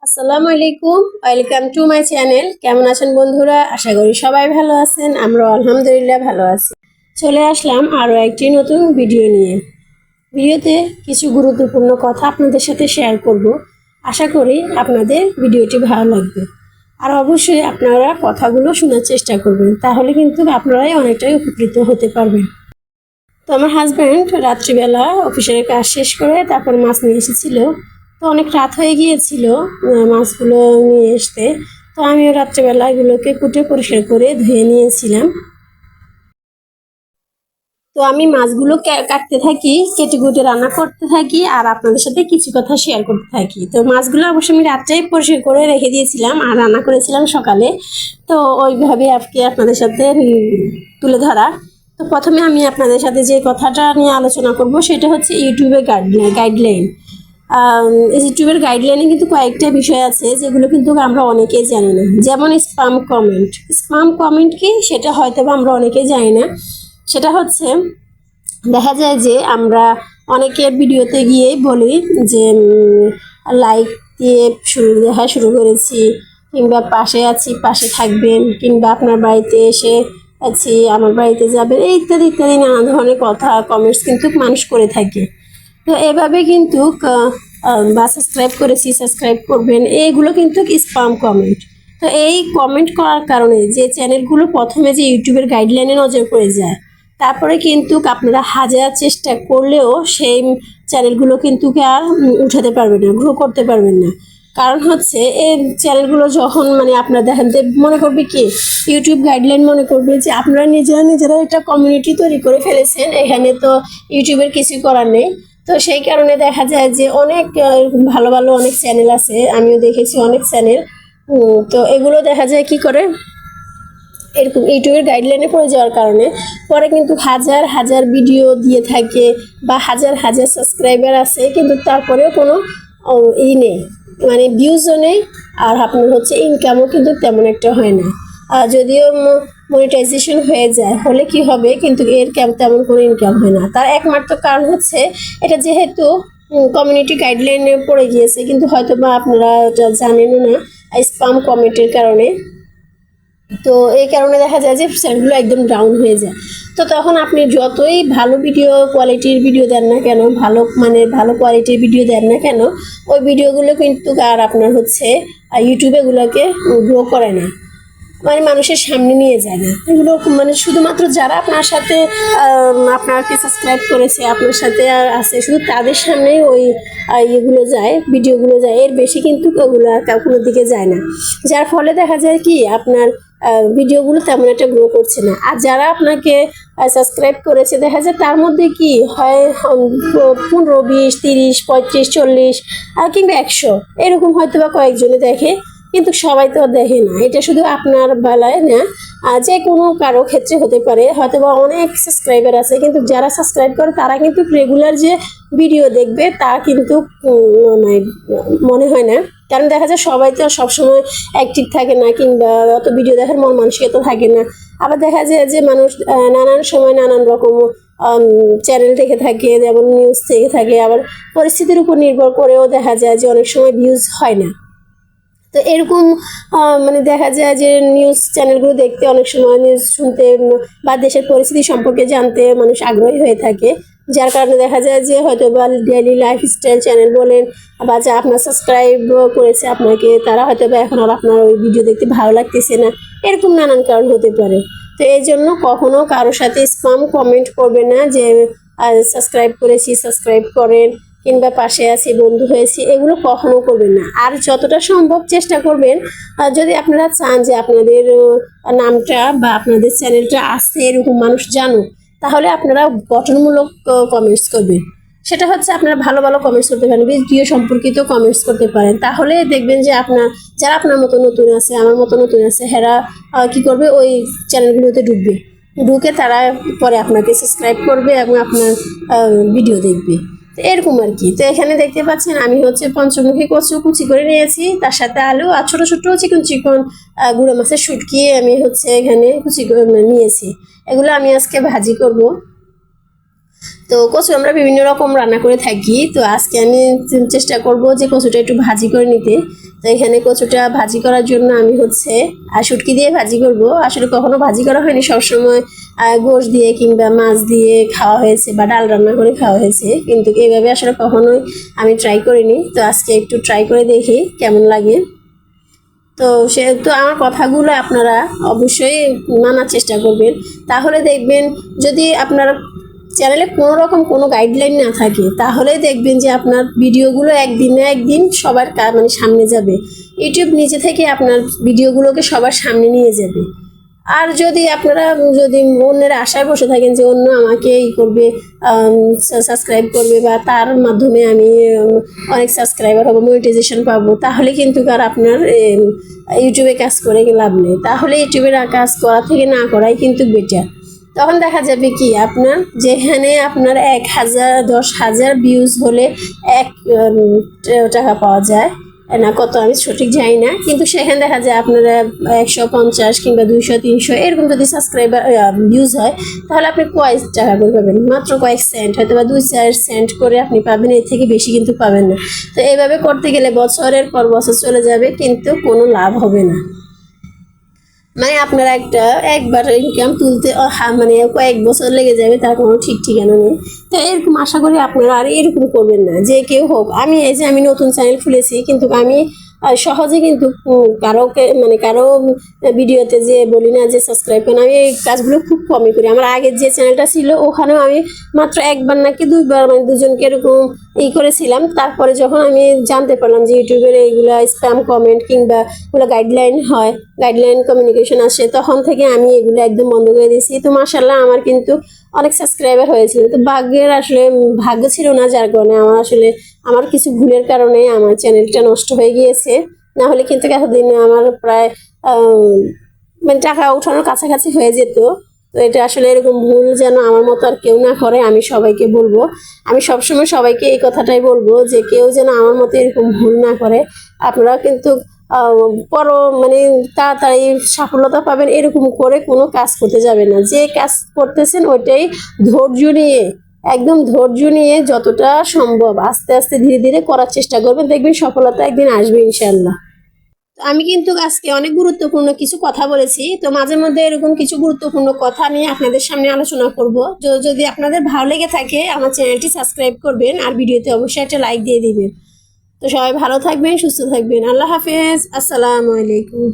আসসালামু আলাইকুম, welcome to my channel. কেমন আছেন বন্ধুরা? আশা করি সবাই ভালো আছেন। আমরা আলহামদুলিল্লাহ ভালো আছি। চলে আসলাম আরও একটি নতুন ভিডিও নিয়ে। ভিডিওতে কিছু গুরুত্বপূর্ণ কথা আপনাদের সাথে শেয়ার করব। আশা করি আপনাদের ভিডিওটি ভালো লাগবে। আর অবশ্যই আপনারা কথাগুলো শোনার চেষ্টা করবেন, তাহলে কিন্তু আপনারাই অনেকটাই উপকৃত হতে পারবেন। তো আমার হাজব্যান্ড রাত্রিবেলা অফিসের কাজ শেষ করে তারপর মাছ নিয়ে এসেছিল। তো অনেক রাত হয়ে গিয়েছিল মাছগুলো নিয়ে আসতে। তো আমিও রাত্রিবেলা এগুলোকে কুটে পরিষ্কার করে ধুয়ে নিয়েছিলাম। তো আমি মাছগুলো কাটতে থাকি, কেটে কুটে রান্না করতে থাকি আর আপনাদের সাথে কিছু কথা শেয়ার করতে থাকি। তো মাছগুলো অবশ্যই আমি রাত্রেই পরিষ্কার করে রেখে দিয়েছিলাম আর রান্না করেছিলাম সকালে। তো ওইভাবে আজকে আপনাদের সাথে তুলে ধরা। তো প্রথমে আমি আপনাদের সাথে যে কথাটা নিয়ে আলোচনা করব সেটা হচ্ছে ইউটিউবের গাইডলাইন। ইউটিউবের গাইডলাইনে কিন্তু কয়েকটা বিষয় আছে যেগুলো কিন্তু আমরা অনেকেই জানি না। যেমন স্পাম কমেন্ট কি সেটা হয়তো আমরা অনেকেই জানি না। সেটা হচ্ছে দেখা যায় যে আমরা অনেকের ভিডিওতে গিয়েই বলি যে লাইক দিয়ে শুরু করেছি, কিংবা পাশে আছি, পাশে থাকবেন, কিংবা আপনার বাড়িতে এসে আছি, আমার বাড়িতে যাবেন, এই ইত্যাদি ইত্যাদি নানা ধরনের কথা কমেন্টস কিন্তু মানুষ করে থাকে। তো এভাবে কিন্তু বা সাবস্ক্রাইব করেছি, সাবস্ক্রাইব করবেন, এইগুলো কিন্তু স্পাম কমেন্ট। তো এই কমেন্ট করার কারণে যে চ্যানেলগুলো প্রথমে যে ইউটিউবের গাইডলাইনে নজর পড়ে যায়, তারপরে কিন্তু আপনারা হাজার চেষ্টা করলেও সেই চ্যানেলগুলো কিন্তু আর উঠাতে পারবেন না, গ্রো করতে পারবেন না। কারণ হচ্ছে এই চ্যানেলগুলো যখন আপনারা দেখেন যে মনে করবে কি ইউটিউব গাইডলাইন মনে করবে যে আপনারা নিজেরা একটা কমিউনিটি তৈরি করে ফেলেছেন, এখানে তো ইউটিউবের কিছু করার নেই। তো সেই কারণে দেখা যায় যে অনেক ভালো ভালো অনেক চ্যানেল আছে, আমিও দেখেছি অনেক চ্যানেল। তো এগুলো দেখা যায় কি করে এরকম ইউটিউবের গাইডলাইনে পড়ে যাওয়ার কারণে পরে কিন্তু হাজার হাজার ভিডিও দিয়ে থাকে বা হাজার হাজার সাবস্ক্রাইবার আছে, কিন্তু তারপরেও কোনো নেই, ভিউজও নেই। আর আপনার হচ্ছে ইনকামও কিন্তু তেমন একটা হয় না। যদিও মনিটাইজেশন হয়ে যায়, হলে কি হবে, কিন্তু এর তেমন কোনো ইনকাম হয় না। তার একমাত্র কারণ হচ্ছে এটা যেহেতু কমিউনিটি গাইডলাইনে পড়ে গিয়েছে, কিন্তু হয়তো বা আপনারা জানেনও না, স্পাম কমেন্টের কারণে। তো এই কারণে দেখা যায় যে চ্যানেলগুলো একদম ডাউন হয়ে যায়। তো তখন আপনি যতই ভালো কোয়ালিটির ভিডিও দেন না কেন, ভালো কোয়ালিটির ভিডিও দেন না কেন, ওই ভিডিওগুলো কিন্তু আর আপনার হচ্ছে ইউটিউবে এগুলোকে গ্রো করে না, মানুষের সামনে নিয়ে যায় না। এগুলো শুধুমাত্র যারা আপনার সাথে আপনাকে সাবস্ক্রাইব করেছে, আপনার সাথে আছে, শুধু তাদের সামনেই ওই ইয়েগুলো যায়, ভিডিওগুলো যায়, এর বেশি কিন্তু ওগুলো আর কোনো দিকে যায় না। যার ফলে দেখা যায় কি আপনার ভিডিওগুলো তেমন একটা গ্রো করছে না। আর যারা আপনাকে সাবস্ক্রাইব করেছে দেখা যায় তার মধ্যে কি হয় 15, 20, 30, 35, 40 আর কিংবা 100 এরকম হয়তো বা কয়েকজনে দেখে, কিন্তু সবাই তো দেখে না। এটা শুধু আপনার বেলায় না, যে কোনো কারো ক্ষেত্রে হতে পারে। হয়তো বা অনেক সাবস্ক্রাইবার আছে, কিন্তু যারা সাবস্ক্রাইব করে তারা কিন্তু রেগুলার যে ভিডিও দেখবে তা কিন্তু মনে হয় না। কারণ দেখা যায় সবাই তো সবসময় অ্যাক্টিভ থাকে না, কিংবা অত ভিডিও দেখার মন মানসিকতা থাকে না। আবার দেখা যায় যে মানুষ নানান সময় নানান রকম চ্যানেল দেখে থাকে, যেমন নিউজ দেখে থাকে। আবার পরিস্থিতির উপর নির্ভর করেও দেখা যায় যে অনেক সময় ভিউজ হয় না। তো এরকম দেখা যায় যে নিউজ চ্যানেলগুলো দেখতে, অনেক সময় নিউজ শুনতে বা দেশের পরিস্থিতি সম্পর্কে জানতে মানুষ আগ্রহী হয়ে থাকে। যার কারণে দেখা যায় যে হয়তো বা ডেইলি লাইফস্টাইল চ্যানেল বলেন বা যা আপনার সাবস্ক্রাইব করেছে আপনাকে, তারা হয়তো বা এখন আর আপনার ওই ভিডিও দেখতে ভালো লাগতেছে না, এরকম নানান কারণ হতে পারে। তো এই জন্য কখনো কারোর সাথে স্পাম কমেন্ট করবে না যে সাবস্ক্রাইব করেছি, সাবস্ক্রাইব করেন, কিংবা পাশে আছি, বন্ধু হয়েছি, এগুলো কখনো করবেন না। আর যতটা সম্ভব চেষ্টা করবেন, যদি আপনারা চান যে আপনাদের নামটা বা আপনাদের চ্যানেলটা আসছে এরকম মানুষ জানুক, তাহলে আপনারা গঠনমূলক কমেন্টস করবেন। সেটা হচ্ছে আপনারা ভালো ভালো কমেন্টস করতে পারেন, ভিডিও সম্পর্কিত কমেন্টস করতে পারেন। তাহলে দেখবেন যে যারা আপনার মতো নতুন আছে, আমার মতো নতুন আছে, এরা কি করবে, ওই চ্যানেলগুলোতে ঢুকে তারা পরে আপনাকে সাবস্ক্রাইব করবে এবং আপনার ভিডিও দেখবে। এরকম আর কি। তো এখানে দেখতে পাচ্ছেন আমি হচ্ছে পঞ্চমুখী কচু কুচি করে নিয়েছি, তার সাথে আলু আর ছোট ছোট চিকন চিকন গুঁড়ো মাছের শুটকি আমি হচ্ছে এখানে কুচি করে নিয়েছি। এগুলো আমি আজকে ভাজি করব। তো কচু আমরা বিভিন্ন রকম রান্না করে থাকি, তো আজকে আমি চেষ্টা করব যে কচুটা একটু ভাজি করে নিতে। তো এখানে কচুটা ভাজি করার জন্য আমি হচ্ছে শুটকি দিয়ে ভাজি করব। আসলে কখনো ভাজি করা হয়নি, সবসময় গোশ দিয়ে কিংবা মাছ দিয়ে খাওয়া হয়েছে বা ডাল রান্না করে খাওয়া হয়েছে, কিন্তু এইভাবে আসলে কখনোই আমি ট্রাই করিনি। তো আজকে একটু ট্রাই করে দেখি কেমন লাগে। তো সেহেতু আমার কথাগুলো আপনারা অবশ্যই মানার চেষ্টা করবেন, তাহলে দেখবেন যদি আপনার চ্যানেলে কোনো রকম কোনো গাইডলাইন না থাকে তাহলে দেখবেন যে আপনার ভিডিওগুলো একদিন না একদিন সবার মানে সামনে যাবে। ইউটিউব নিজে থেকে আপনার ভিডিওগুলোকে সবার সামনে নিয়ে যাবে। আর যদি আপনারা যদি অন্যের আশায় বসে থাকেন যে অন্য আমাকে ই করবে, সাবস্ক্রাইব করবে বা তার মাধ্যমে আমি অনেক সাবস্ক্রাইবার হবো, মনিটাইজেশন পাবো, তাহলে কিন্তু আর আপনার ইউটিউবে কাজ করে লাভ নেই। তাহলে ইউটিউবের কাজ করা থেকে না করাই কিন্তু বেটার। তখন দেখা যাবে কি আপনার যেখানে আপনার 1,000 10,000 ভিউজ হলে 1 টাকা পাওয়া যায় না, কত আমি সঠিক জানি না, কিন্তু সেখানে দেখা যায় আপনারা 150 কিংবা 200 300 এরকম যদি সাবস্ক্রাইবার ভিউজ হয় তাহলে আপনি কয়েক টাকা করে পাবেন, মাত্র কয়েক সেন্ট হয়তো বা 2-4 সেন্ট করে আপনি পাবেন, এর থেকে বেশি কিন্তু পাবেন না। তো এইভাবে করতে গেলে বছরের পর বছর চলে যাবে কিন্তু কোনো লাভ হবে না। মানে আপনারা একবার ইনকাম তুলতে মানে কয়েক বছর লেগে যাবে, তার কোনো ঠিক ঠিকানা নেই। তো এরকম আশা করি আপনারা আর এরকম করবেন না যে কেউ হোক। আমি নতুন চ্যানেল খুলেছি, কিন্তু আমি সহজে কিন্তু কারো ভিডিওতে যে বলি না যে সাবস্ক্রাইব করেন, আমি এই কাজগুলো খুব কমই করি। আমার আগের যে চ্যানেলটা ছিল ওখানেও আমি মাত্র একবার নাকি দুইবার মানে দুজনকে এরকম করেছিলাম। তারপরে যখন আমি জানতে পারলাম যে ইউটিউবের এইগুলা স্প্যাম কমেন্ট কিংবা এগুলো গাইডলাইন কমিউনিকেশন আসে, তখন থেকে আমি এগুলো একদম বন্ধ করে দিয়েছি। তো মাশাআল্লাহ আমার কিন্তু অনেক সাবস্ক্রাইবার হয়েছিল। তো ভাগ্য ছিল না, যার কারণে আমার কিছু ভুলের কারণে আমার চ্যানেলটা নষ্ট হয়ে গিয়েছে। না হলে কিন্তু এতদিন আমার প্রায় মানে টাকা ওঠানোর কাছাকাছি হয়ে যেত। তো এটা আসলে এরকম ভুল যেন আমার মতো আর কেউ না করে, আমি সবাইকে বলবো। আমি সবসময় সবাইকে এই কথাটাই বলবো যে কেউ যেন আমার মতো এরকম ভুল না করে। আপনারা কিন্তু মানে তাড়াতাড়ি সফলতা পাবেন এরকম করে কোনো কাজ করতে যাবে না। যে কাজ করতেছেন ওইটাই ধৈর্য নিয়ে যতটা সম্ভব আস্তে আস্তে ধীরে ধীরে করার চেষ্টা করবেন, দেখবেন সফলতা একদিন আসবে ইনশাল্লাহ। আমি কিন্তু আজকে অনেক গুরুত্বপূর্ণ কিছু কথা বলেছি, তো মাঝে মধ্যে এরকম কিছু গুরুত্বপূর্ণ কথা আমি আপনাদের সামনে আলোচনা করব। যদি আপনাদের ভালো লেগে থাকে আমার চ্যানেলটি সাবস্ক্রাইব করবেন আর ভিডিওতে অবশ্যই একটা লাইক দিয়ে দিবেন। তো সবাই ভালো থাকবেন, সুস্থ থাকবেন। আল্লাহ হাফেজ, আসসালামু আলাইকুম।